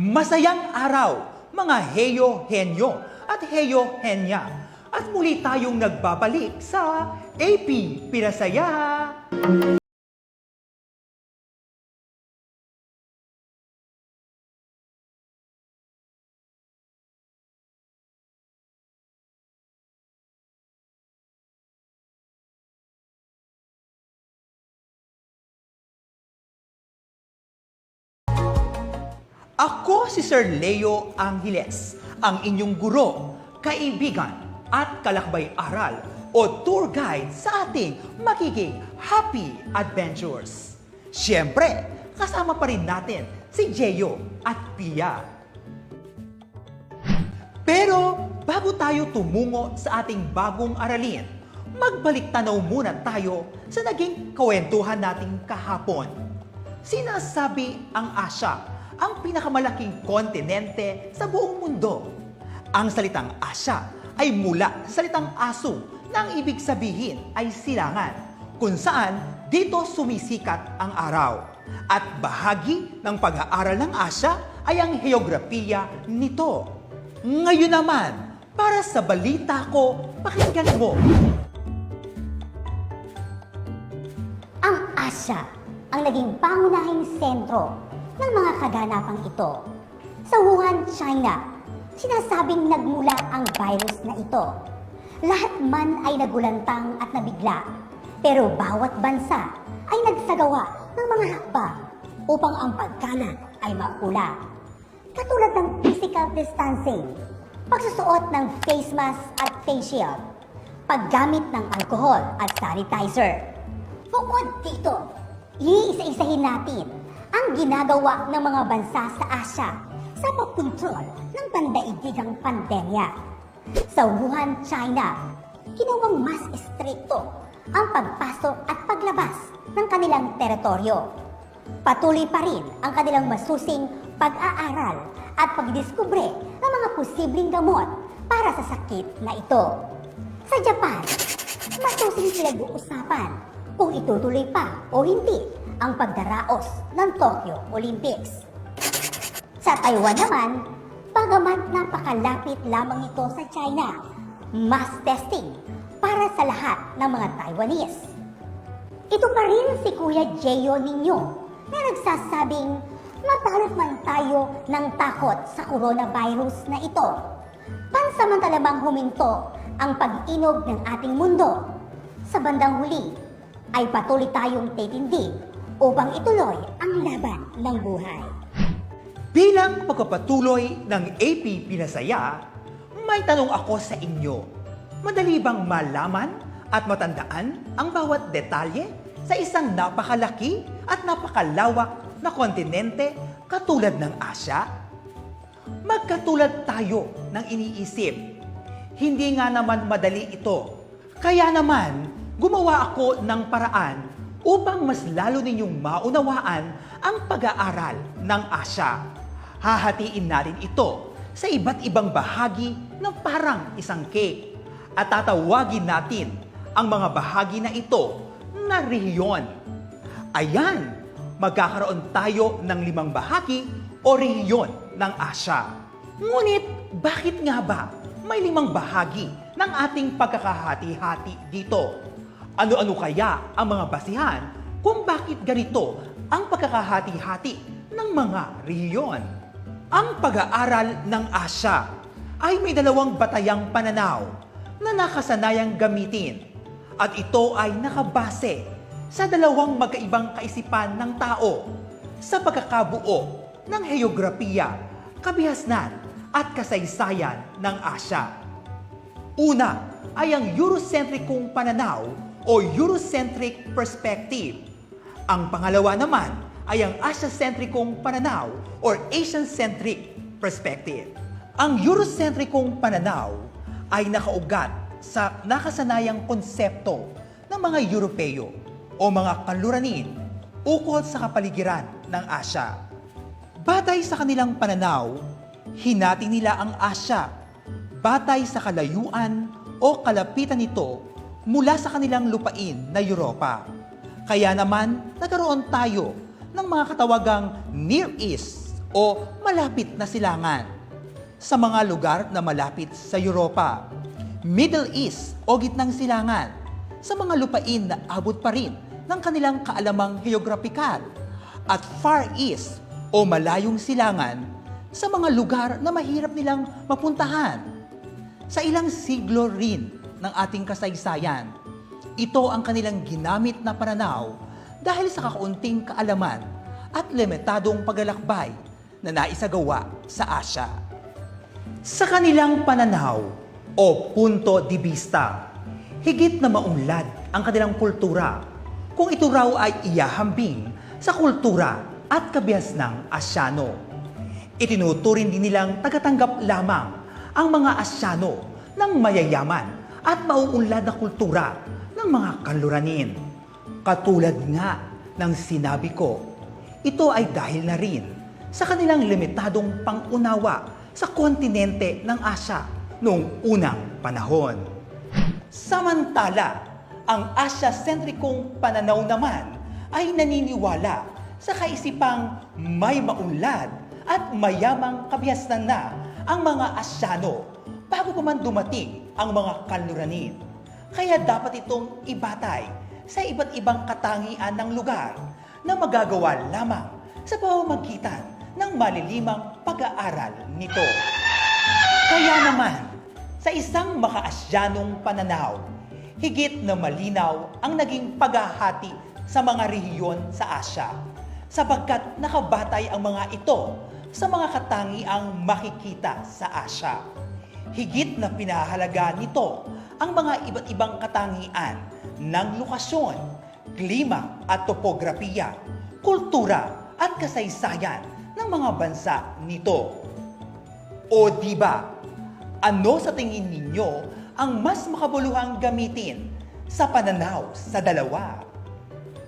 Masayang araw, mga heyo henyo at heyo henya. At muli tayong nagbabalik sa AP Pinasaya. Ako si Sir Leo Angeles, ang inyong guro, kaibigan at kalakbay-aral o tour guide sa ating magiging happy adventures. Siyempre, kasama pa rin natin si Jeyo at Pia. Pero bago tayo tumungo sa ating bagong aralin, magbalik tanaw muna tayo sa naging kwentuhan nating kahapon. Sinasabi ang Asya ang pinakamalaking kontinente sa buong mundo. Ang salitang Asya ay mula sa salitang asu na ang ibig sabihin ay silangan, kung saan dito sumisikat ang araw. At bahagi ng pag-aaral ng Asya ay ang heograpiya nito. Ngayon naman, para sa balita ko, pakinggan mo. Ang Asya ang naging pangunahing sentro ng mga kaganapang ito. Sa Wuhan, China, sinasabing nagmula ang virus na ito. Lahat man ay nagulantang at nabigla, pero bawat bansa ay nagsagawa ng mga hakbang upang ang pagkalat ay maula. Katulad ng physical distancing, pagsusuot ng face mask at face shield, paggamit ng alcohol at sanitizer. Bukod dito, iisa-isahin natin ang ginagawa ng mga bansa sa Asya sa pagkontrol ng pandaigdigang pandemya. Sa Wuhan, China, ginawang mas estrikto ang pagpasok at paglabas ng kanilang teritoryo. Patuloy pa rin ang kanilang masusing pag-aaral at pagdiskubre ng mga posibleng gamot para sa sakit na ito. Sa Japan, masusing pinag-uusapan kung itutuloy pa o hindi ang pagdaraos ng Tokyo Olympics. Sa Taiwan naman, bagamat napakalapit lamang ito sa China, mass testing para sa lahat ng mga Taiwanese. Ito pa rin si Kuya Jeyo ninyo na nagsasabing matalot man tayo ng takot sa coronavirus na ito. Pansamantala bang huminto ang pag-inog ng ating mundo? Sa bandang huli ay patuloy tayong titindig upang ituloy ang laban ng buhay. Bilang pagpapatuloy ng AP Pinasaya, may tanong ako sa inyo. Madali bang malaman at matandaan ang bawat detalye sa isang napakalaki at napakalawak na kontinente katulad ng Asya? Magkatulad tayo ng iniisip. Hindi nga naman madali ito. Kaya naman, gumawa ako ng paraan upang mas lalo ninyong maunawaan ang pag-aaral ng Asya. Hahatiin natin ito sa iba't ibang bahagi ng parang isang cake at tatawagin natin ang mga bahagi na ito na rehiyon. Ayan, magkakaroon tayo ng 5 bahagi o rehiyon ng Asya. Ngunit bakit nga ba may 5 bahagi ng ating pagkakahati-hati dito? Ano-ano kaya ang mga basihan kung bakit ganito ang pagkakahati-hati ng mga rehiyon? Ang pag-aaral ng Asya ay may 2 batayang pananaw na nakasanayang gamitin at ito ay nakabase sa 2 magkaibang kaisipan ng tao sa pagkakabuo ng heograpiya, kabihasnan at kasaysayan ng Asya. Una ay ang Eurocentricong pananaw o Eurocentric perspective. Ang pangalawa naman ay ang Asia-centricong pananaw or Asian-centric perspective. Ang Eurocentricong pananaw ay nakaugat sa nakasanayang konsepto ng mga Europeo o mga kaluranin ukol sa kapaligiran ng Asya. Batay sa kanilang pananaw, hinati nila ang Asya batay sa kalayuan o kalapitan nito mula sa kanilang lupain na Europa. Kaya naman nagkaroon tayo ng mga katawagang Near East o malapit na silangan. Sa mga lugar na malapit sa Europa, Middle East o gitnang silangan, sa mga lupain na abot pa rin ng kanilang kaalamang heograpikal, at Far East o malayong silangan sa mga lugar na mahirap nilang mapuntahan. Sa ilang siglo rin ng ating kasaysayan, ito ang kanilang ginamit na pananaw dahil sa kakaunting kaalaman at limitadong paglalakbay na naisagawa sa Asya. Sa kanilang pananaw o punto de vista, higit na maunlad ang kanilang kultura kung ito raw ay iyahambing sa kultura at kabias ng Asyano. Itinuturing din nilang tagatanggap lamang ang mga Asyano ng mayayaman at mauunlad na kultura ng mga kanluranin. Katulad nga ng sinabi ko, ito ay dahil na rin sa kanilang limitadong pangunawa sa kontinente ng Asya noong unang panahon. Samantala, ang Asya-sentrikong pananaw naman ay naniniwala sa kaisipang may maunlad at mayamang kabiasnan na ang mga Asyano bago pa man dumating ang mga kanluranin. Kaya dapat itong ibatay sa iba't ibang katangian ng lugar na magagawa lamang sa pamamagitan ng malilimang pag-aaral nito. Kaya naman, sa isang maka-Asyanong pananaw, higit na malinaw ang naging paghahati sa mga rehiyon sa Asya, sapagkat nakabatay ang mga ito sa mga katangiang makikita sa Asya. Higit na pinahalaga nito ang mga iba't ibang katangian ng lokasyon, klima at topografiya, kultura at kasaysayan ng mga bansa nito. O diba, ano sa tingin ninyo ang mas makabuluhang gamitin sa pananaw sa dalawa?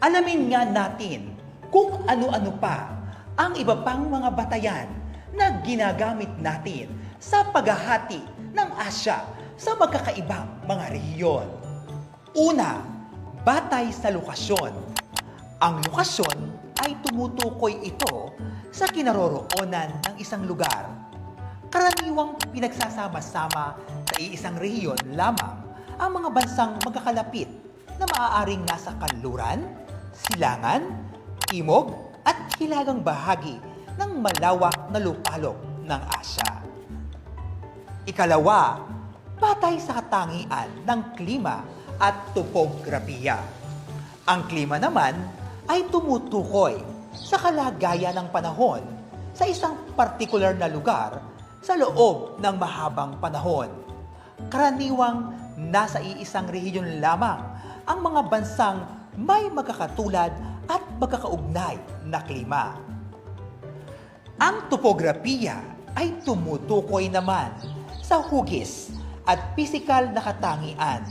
Alamin nga natin kung ano-ano pa ang iba pang mga batayan na ginagamit natin sa paghahati ng Asya sa magkakaibang mga rehiyon. Una, batay sa lokasyon. Ang lokasyon ay tumutukoy ito sa kinaroroonan ng isang lugar. Karaniwang pinagsasama-sama sa iisang rehiyon lamang ang mga bansang magkakalapit na maaaring nasa kanluran, silangan, timog at hilagang bahagi ng malawak na lupalop ng Asya. Ikalawa, batay sa katangian ng klima at topografiya. Ang klima naman ay tumutukoy sa kalagayan ng panahon sa isang partikular na lugar sa loob ng mahabang panahon. Karaniwang nasa iisang rehiyon lamang ang mga bansang may magkakatulad at magkakaugnay na klima. Ang topografiya ay tumutukoy naman sa hugis at pisikal na katangian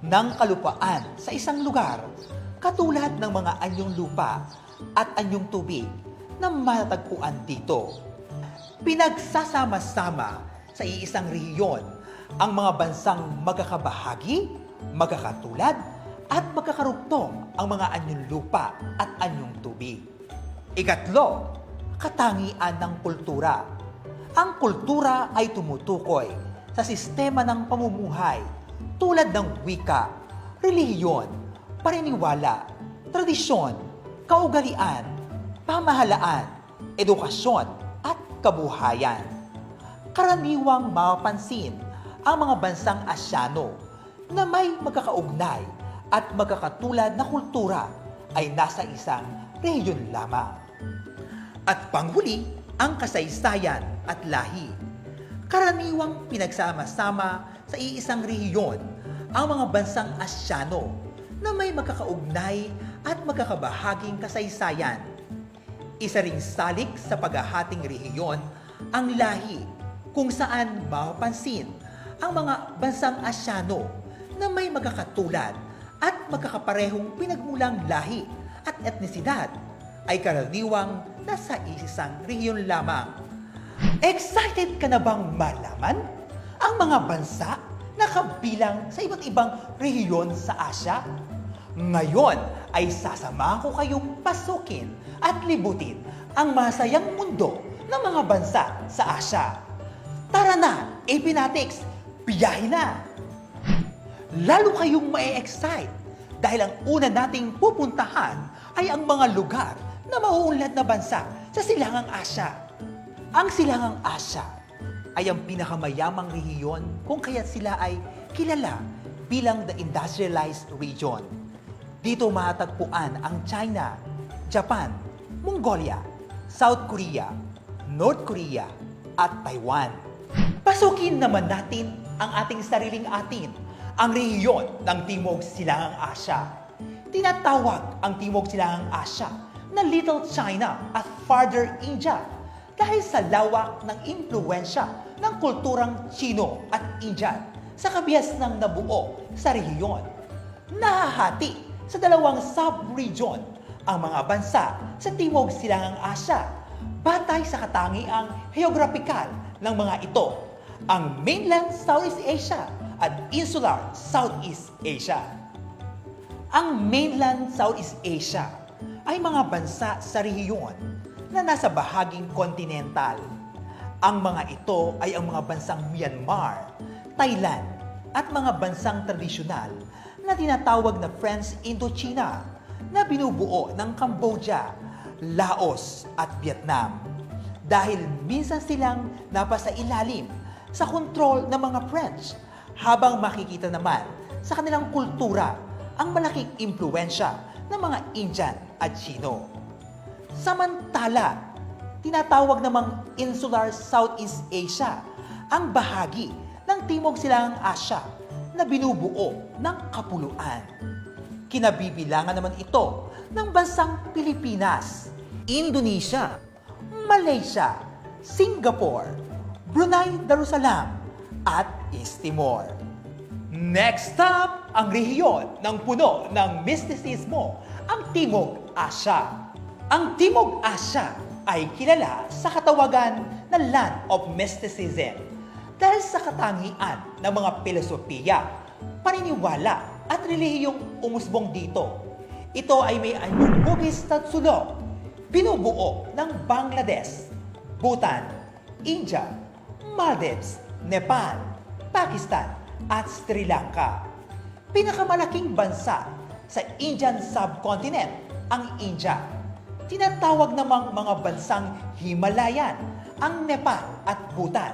ng kalupaan sa isang lugar, katulad ng mga anyong lupa at anyong tubig na matatagpuan dito. Pinagsasama-sama sa iisang rehiyon ang mga bansang magkakabahagi, magkakatulad, at magkakarugtong ang mga anyong lupa at anyong tubig. Ikatlo, katangian ng kultura. Ang kultura ay tumutukoy sa sistema ng pamumuhay tulad ng wika, relihiyon, paniniwala, tradisyon, kaugalian, pamahalaan, edukasyon, at kabuhayan. Karaniwang mapapansin ang mga bansang Asyano na may magkakaugnay at magkakatulad na kultura ay nasa isang rehiyon lamang. At panghuli, ang kasaysayan at lahi. Karaniwang pinagsama-sama sa iisang rehiyon ang mga bansang Asyano na may magkakaugnay at magkakabahaging kasaysayan. Isa ring salik sa paghahating rehiyon ang lahi, kung saan mapapansin ang mga bansang Asyano na may magkakatulad at magkakaparehong pinagmulang lahi at etnisidad ay karaniwang nasa isang rehiyon lamang. Excited ka na bang malaman ang mga bansa na kabilang sa iba't ibang rehiyon sa Asya? Ngayon ay sasama ko kayong pasukin at libutin ang masayang mundo ng mga bansa sa Asya. Tara na, Apinatics, biyahe na! Lalo kayong ma-excite dahil ang una nating pupuntahan ay ang mga lugar na mauunlad na bansa sa Silangang Asya. Ang Silangang Asya ay ang pinakamayamang rehiyon kung kaya't sila ay kilala bilang the industrialized region. Dito matatagpuan ang China, Japan, Mongolia, South Korea, North Korea, at Taiwan. Pasukin naman natin ang ating sariling atin, ang rehiyon ng Timog Silangang Asya. Tinatawag ang Timog Silangang Asya na Little China at Farther India dahil sa lawak ng impluensya ng kulturang Chino at Indian sa kabias ng nabuo sa rehiyon. Nahahati sa dalawang sub-region ang mga bansa sa Timog Silangang Asya batay sa katangiang geographical ng mga ito, ang mainland Southeast Asia at insular Southeast Asia. Ang mainland Southeast Asia ay mga bansa sa rehiyon na nasa bahaging kontinental. Ang mga ito ay ang mga bansang Myanmar, Thailand, at mga bansang tradisyonal na tinatawag na French Indochina na binubuo ng Cambodia, Laos at Vietnam. Dahil minsan silang napasa ilalim sa kontrol ng mga French habang makikita naman sa kanilang kultura ang malaking impluensya ng mga Indian at Chino. Samantala, tinatawag namang Insular Southeast Asia ang bahagi ng Timog Silangang Asya na binubuo ng kapuluan. Kinabibilangan naman ito ng bansang Pilipinas, Indonesia, Malaysia, Singapore, Brunei Darussalam, at East Timor. Next stop, ang rehiyon ng puno ng mistisismo, ang Timog Asya. Ang Timog Asya ay kilala sa katawagan na Land of Mysticism dahil sa katangian ng mga filosofiya, paniniwala at relihiyong umusbong dito. Ito ay may anyong hugis at sulok, binubuo ng Bangladesh, Bhutan, India, Maldives, Nepal, Pakistan at Sri Lanka. Pinakamalaking bansa sa Indian subcontinent ang India. Tinatawag namang mga bansang Himalayan ang Nepal at Bhutan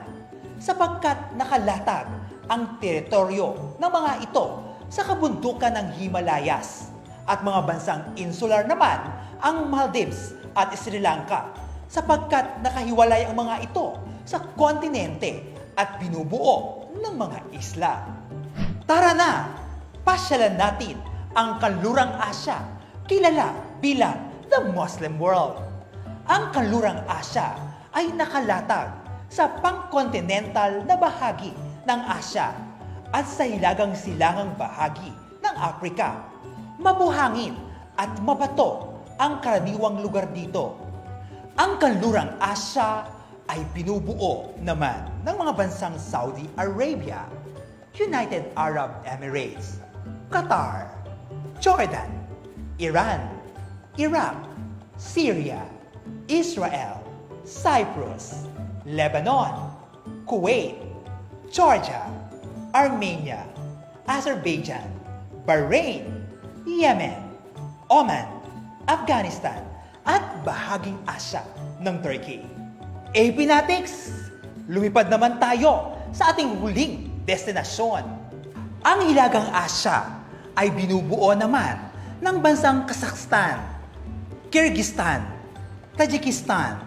sapagkat nakalatag ang teritoryo ng mga ito sa kabundukan ng Himalayas at mga bansang insular naman ang Maldives at Sri Lanka sapagkat nakahiwalay ang mga ito sa kontinente at binubuo ng mga isla. Tara na! Pasyalan natin ang Kanlurang Asya, kilala bilang the Muslim world. Ang Kanlurang Asya ay nakalatag sa pangkontinental na bahagi ng Asya at sa hilagang silangang bahagi ng Afrika. Mabuhangin at mabato ang karaniwang lugar dito. Ang Kanlurang Asya ay binubuo naman ng mga bansang Saudi Arabia, United Arab Emirates, Qatar, Jordan, Iran, Iraq, Syria, Israel, Cyprus, Lebanon, Kuwait, Georgia, Armenia, Azerbaijan, Bahrain, Yemen, Oman, Afghanistan, at bahaging Asya ng Turkey. Apinatics, lumipad naman tayo sa ating huling destinasyon. Ang Hilagang Asya ay binubuo naman ng bansang Kazakhstan, Kyrgyzstan, Tajikistan,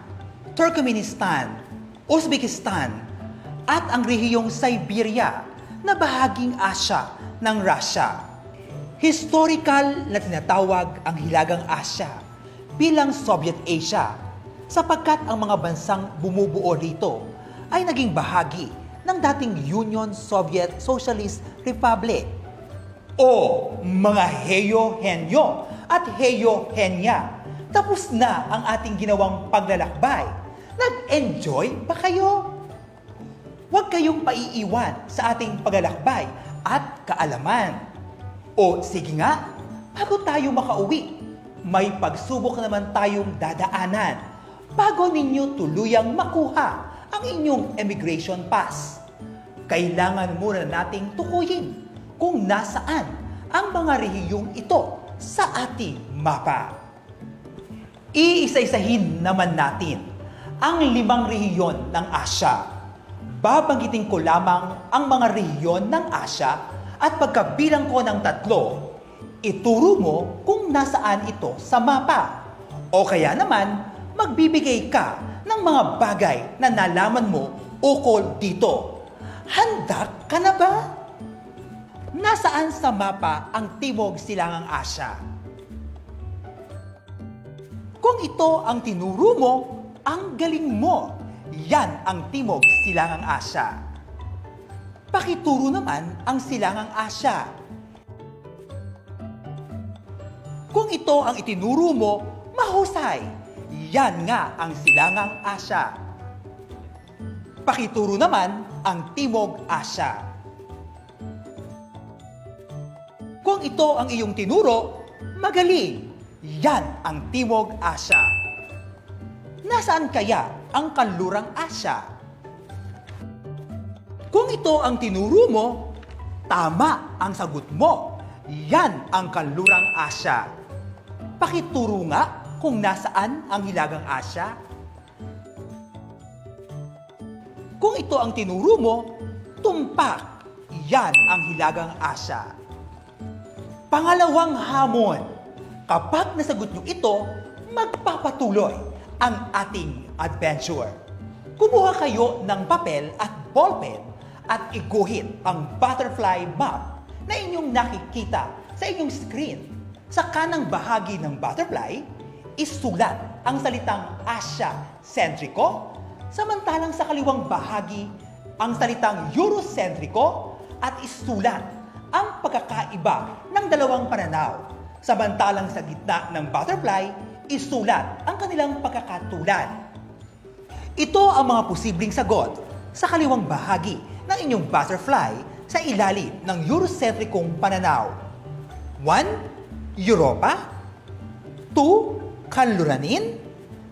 Turkmenistan, Uzbekistan, at ang rehiyong Siberia na bahaging Asya ng Russia. Historical na tinatawag ang Hilagang Asya bilang Soviet Asia sapagkat ang mga bansang bumubuo rito ay naging bahagi ng dating Union Soviet Socialist Republic o mga Heyo-Henyo at Heyo-Henya. Tapos na ang ating ginawang paglalakbay. Nag-enjoy ba kayo? Huwag kayong paiiwan sa ating paglalakbay at kaalaman. O sige nga, bago tayo makauwi, may pagsubok naman tayong dadaanan bago ninyo tuluyang makuha ang inyong immigration pass. Kailangan muna nating tukuyin kung nasaan ang mga rehiyong ito sa ating mapa. Iisa-isahin naman natin ang 5 rehiyon ng Asya. Babanggitin ko lamang ang mga rehiyon ng Asya at pagkabilang ko ng 3, ituro mo kung nasaan ito sa mapa. O kaya naman, magbibigay ka ng mga bagay na nalaman mo ukol dito. Handa ka na ba? Nasaan sa mapa ang Timog Silangang Asya? Kung ito ang tinuro mo, ang galing mo. Yan ang Timog Silangang Asya. Pakituro naman ang Silangang Asya. Kung ito ang itinuro mo, mahusay. Yan nga ang Silangang Asya. Pakituro naman ang Timog Asya. Kung ito ang iyong tinuro, magaling. Yan ang Timog Asya. Nasaan kaya ang Kanlurang Asya? Kung ito ang tinuro mo, tama ang sagot mo. Yan ang Kanlurang Asya. Pakituro nga kung nasaan ang Hilagang Asya. Kung ito ang tinuro mo, tumpak. Yan ang Hilagang Asya. Pangalawang hamon. Kapag nasagot nyo ito, magpapatuloy ang ating adventure. Kumuha kayo ng papel at ballpen at iguhit ang butterfly map na inyong nakikita sa inyong screen. Sa kanang bahagi ng butterfly, isulat ang salitang Asya sentriko, samantalang sa kaliwang bahagi ang salitang Eurosentriko at isulat ang pagkakaiba ng dalawang pananaw. Samantalang sa gitna ng butterfly, isulat ang kanilang pagkakatulad. Ito ang mga posibleng sagot sa kaliwang bahagi ng inyong butterfly sa ilalim ng Eurocentricong pananaw. 1. Europa. 2. Kanluranin.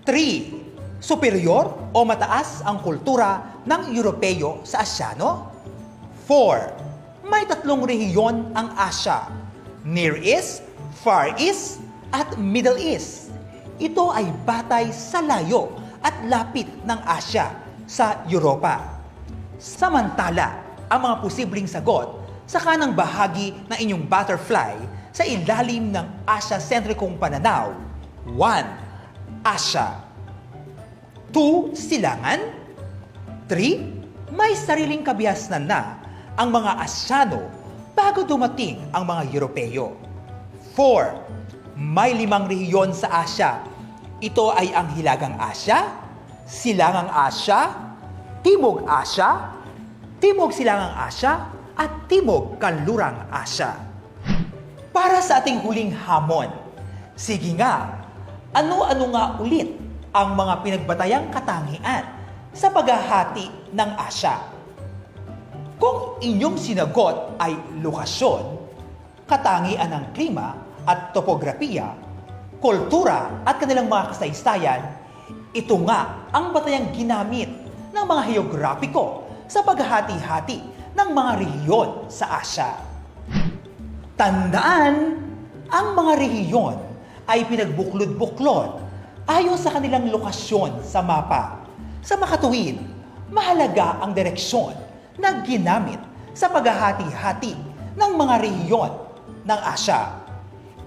3. Superior o mataas ang kultura ng Europeo sa Asyano. 4. May 3 rehiyon ang Asya: Near East, Far East, at Middle East. Ito ay batay sa layo at lapit ng Asya sa Europa. Samantala, ang mga posibleng sagot sa kanang bahagi ng inyong butterfly sa ilalim ng Asya-sentrikong pananaw: 1. Asya. 2. Silangan. 3. May sariling kabihasnan na ang mga Asyano bago dumating ang mga Europeo. 4. May 5 rehiyon sa Asya. Ito ay ang Hilagang Asya, Silangang Asya, Timog Asya, Timog Silangang Asya, at Timog Kanlurang Asya. Para sa ating huling hamon, sige nga, ano-ano nga ulit ang mga pinagbatayang katangian sa paghahati ng Asya? Kung inyong sinagot ay lokasyon, katangian ng klima at topografiya, kultura at kanilang mga kasaysayan, ito nga ang batayang ginamit ng mga heograpiko sa paghahati-hati ng mga rehiyon sa Asya. Tandaan, ang mga rehiyon ay pinagbuklod-buklod ayon sa kanilang lokasyon sa mapa. Sa makatuwid, mahalaga ang direksyon na ginamit sa paghahati-hati ng mga rehiyon ng Asya.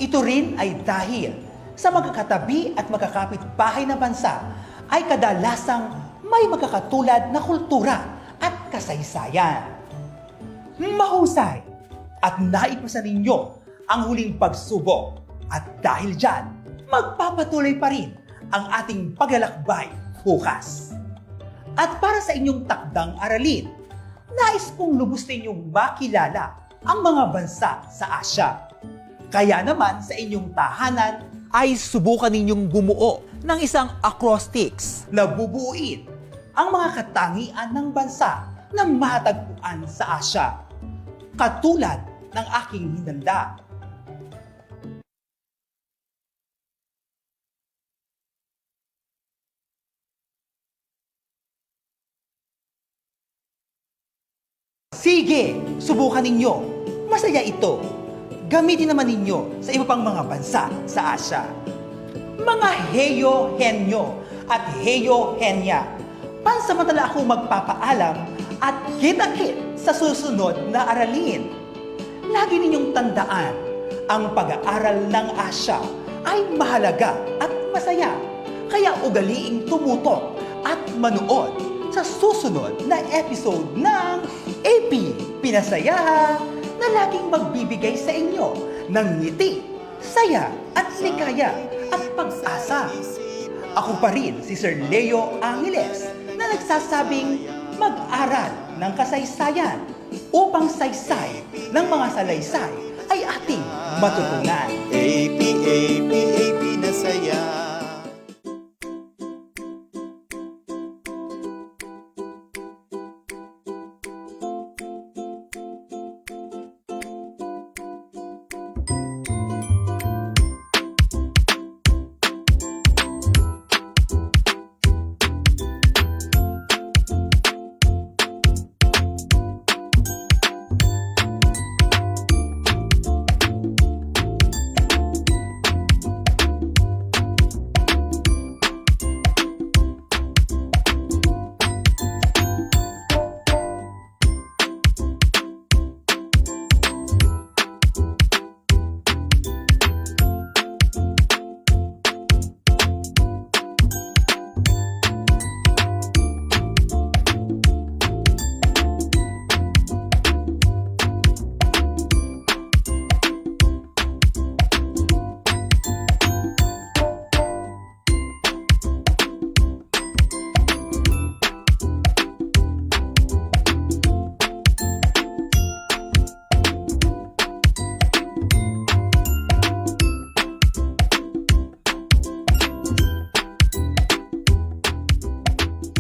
Ito rin ay dahil sa magkakatabi at magkakapit-bahay na bansa ay kadalasang may magkakatulad na kultura at kasaysayan. Mahusay at naipasa ninyo ang huling pagsubok at dahil dyan, magpapatuloy pa rin ang ating paglalakbay bukas. At para sa inyong takdang aralin, nais kong lubos ninyong makilala ang mga bansa sa Asya. Kaya naman sa inyong tahanan ay subukan ninyong bumuo ng isang acrostics na bubuuin ang mga katangian ng bansa na matatagpuan sa Asya. Katulad ng aking hinanda. Sige, subukan ninyo. Masaya ito. Gamitin naman ninyo sa iba pang mga bansa sa Asya. Mga Heyo Henyo at Heyo Henya, pansamantala akong magpapaalam at kita-kit sa susunod na aralin. Lagi ninyong tandaan, ang pag-aaral ng Asya ay mahalaga at masaya. Kaya ugaliing tumutok at manood sa susunod na episode ng AP Pinasaya na laging magbibigay sa inyo ng ngiti, saya at ligaya at pag-asa. Ako pa rin si Sir Leo Angeles na nagsasabing mag-aral ng kasaysayan upang saysay ng mga salaysay ay ating matutunan. AP na saya.